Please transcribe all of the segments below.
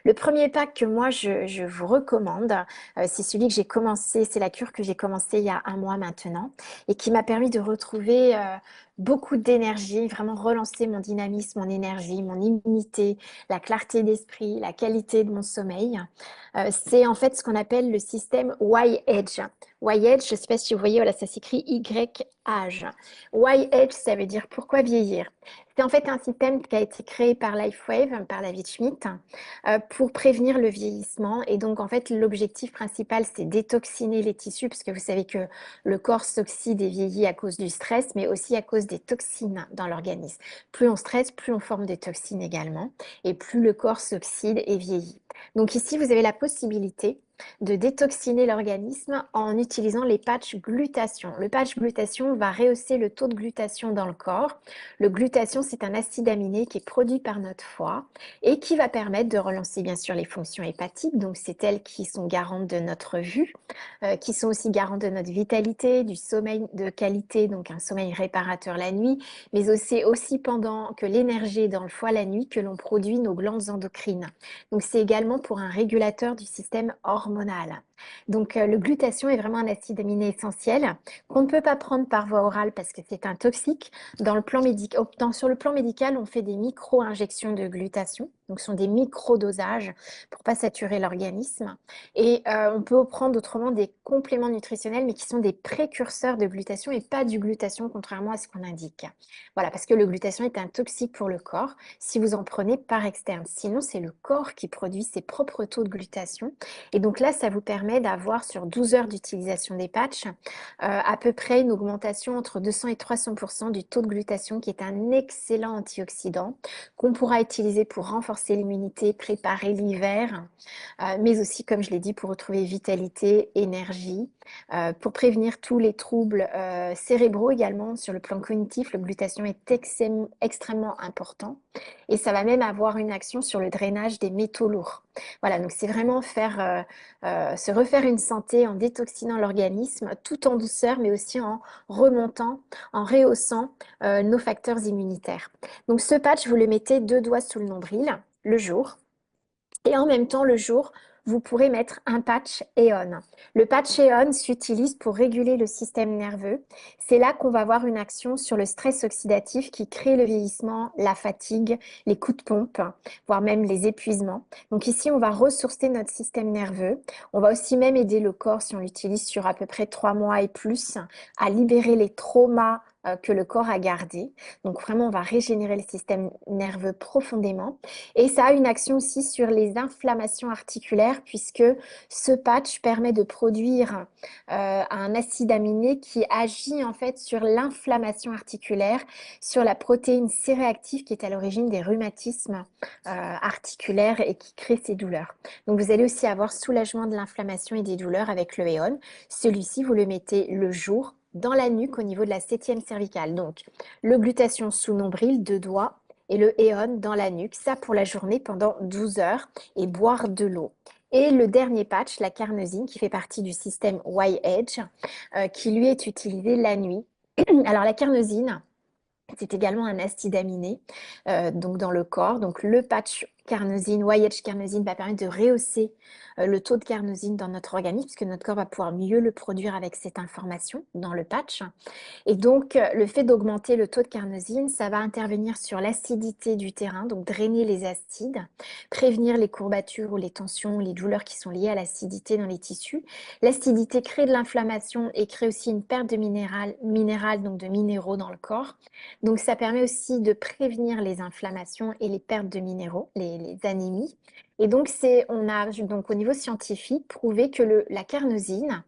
Le premier pack que moi, je vous recommande, c'est celui que j'ai commencé, c'est la cure que j'ai commencé il y a un mois maintenant et qui m'a permis de retrouver beaucoup d'énergie, vraiment relancer mon dynamisme, mon énergie, mon immunité, la clarté d'esprit, la qualité de mon sommeil. C'est en fait ce qu'on appelle le système Y-Edge. Y-Edge, je ne sais pas si vous voyez, voilà, ça s'écrit Y-Age. Y-Edge, ça veut dire pourquoi vieillir. C'est en fait un système qui a été créé par LifeWave, par David Schmidt, pour prévenir le vieillissement. Et donc, en fait, l'objectif principal, c'est détoxiner les tissus, parce que vous savez que le corps s'oxyde et vieillit à cause du stress, mais aussi à cause des toxines dans l'organisme. Plus on stresse, plus on forme des toxines également, et plus le corps s'oxyde et vieillit. Donc ici, vous avez la possibilité de détoxiner l'organisme en utilisant les patchs glutation. Le patch glutation va rehausser le taux de glutation dans le corps. Le glutation, c'est un acide aminé qui est produit par notre foie et qui va permettre de relancer bien sûr les fonctions hépatiques. Donc c'est elles qui sont garantes de notre vue, qui sont aussi garantes de notre vitalité, du sommeil de qualité, donc un sommeil réparateur la nuit, mais aussi pendant que l'énergie est dans le foie la nuit que l'on produit nos glandes endocrines. Donc c'est également pour un régulateur du système hormonal. Donc le glutathion est vraiment un acide aminé essentiel qu'on ne peut pas prendre par voie orale parce que c'est un toxique. Sur le plan médical, on fait des micro-injections de glutathion. Donc, ce sont des micro-dosages pour ne pas saturer l'organisme. Et on peut prendre autrement des compléments nutritionnels, mais qui sont des précurseurs de glutathion et pas du glutathion, contrairement à ce qu'on indique. Voilà, parce que le glutathion est un toxique pour le corps si vous en prenez par externe. Sinon, c'est le corps qui produit ses propres taux de glutathion. Et donc là, ça vous permet d'avoir sur 12 heures d'utilisation des patchs à peu près une augmentation entre 200 et 300% du taux de glutathion, qui est un excellent antioxydant qu'on pourra utiliser pour renforcer l'immunité, préparer l'hiver, mais aussi, comme je l'ai dit, pour retrouver vitalité, énergie, pour prévenir tous les troubles cérébraux également. Sur le plan cognitif, le glutathion est extrêmement important et ça va même avoir une action sur le drainage des métaux lourds. Voilà, donc c'est vraiment se refaire une santé en détoxinant l'organisme tout en douceur, mais aussi en remontant, en rehaussant nos facteurs immunitaires. Donc ce patch, vous le mettez 2 doigts sous le nombril le jour. Et en même temps, le jour, vous pourrez mettre un patch Aeon. Le patch Aeon s'utilise pour réguler le système nerveux. C'est là qu'on va avoir une action sur le stress oxydatif qui crée le vieillissement, la fatigue, les coups de pompe, voire même les épuisements. Donc ici, on va ressourcer notre système nerveux. On va aussi même aider le corps, si on l'utilise sur à peu près 3 mois et plus, à libérer les traumas que le corps a gardés. Donc vraiment, on va régénérer le système nerveux profondément. Et ça a une action aussi sur les inflammations articulaires puisque ce patch permet de produire un acide aminé qui agit en fait sur l'inflammation articulaire, sur la protéine C-réactive qui est à l'origine des rhumatismes articulaires et qui crée ces douleurs. Donc vous allez aussi avoir soulagement de l'inflammation et des douleurs avec le Aeon. Celui-ci, vous le mettez le jour dans la nuque au niveau de la septième cervicale. Donc le glutathion sous nombril, 2 doigts, et le Aeon dans la nuque, ça pour la journée pendant 12 heures et boire de l'eau. Et le dernier patch, la carnosine, qui fait partie du système Y-Edge, qui lui est utilisé la nuit. Alors la carnosine, c'est également un acide aminé donc dans le corps. Donc le patch carnosine, Y-Edge carnosine va permettre de rehausser le taux de carnosine dans notre organisme puisque notre corps va pouvoir mieux le produire avec cette information dans le patch. Et donc, le fait d'augmenter le taux de carnosine, ça va intervenir sur l'acidité du terrain, donc drainer les acides, prévenir les courbatures ou les tensions, les douleurs qui sont liées à l'acidité dans les tissus. L'acidité crée de l'inflammation et crée aussi une perte de minéral, donc de minéraux dans le corps. Donc, ça permet aussi de prévenir les inflammations et les pertes de minéraux, les anémies. Et donc, on a donc au niveau scientifique prouvé que la carnosine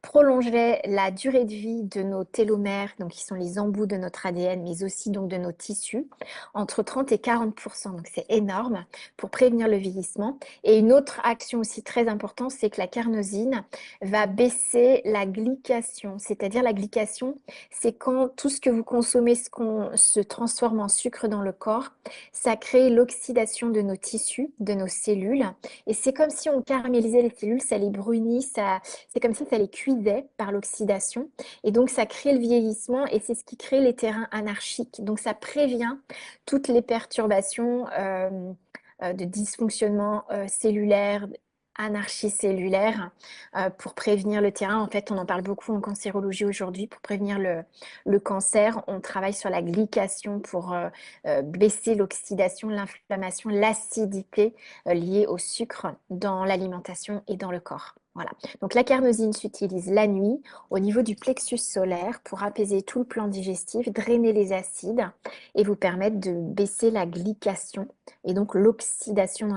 prolongeait la durée de vie de nos télomères, donc qui sont les embouts de notre ADN, mais aussi donc de nos tissus, entre 30 et 40%. Donc c'est énorme pour prévenir le vieillissement. Et une autre action aussi très importante, c'est que la carnosine va baisser la glycation. C'est-à-dire la glycation, c'est quand tout ce que vous consommez se transforme en sucre dans le corps, ça crée l'oxydation de nos tissus, de nos cellules. Et c'est comme si on caramélisait les cellules, ça les brunit, c'est comme si ça les cuisait par l'oxydation et donc ça crée le vieillissement et c'est ce qui crée les terrains anarchiques. Donc ça prévient toutes les perturbations de dysfonctionnement cellulaire, anarchie cellulaire, pour prévenir le terrain. En fait, on en parle beaucoup en cancérologie aujourd'hui. Pour prévenir le cancer, on travaille sur la glycation pour baisser l'oxydation, l'inflammation, l'acidité liée au sucre dans l'alimentation et dans le corps. Voilà. Donc la carnosine s'utilise la nuit au niveau du plexus solaire pour apaiser tout le plan digestif, drainer les acides et vous permettre de baisser la glycation et donc l'oxydation dans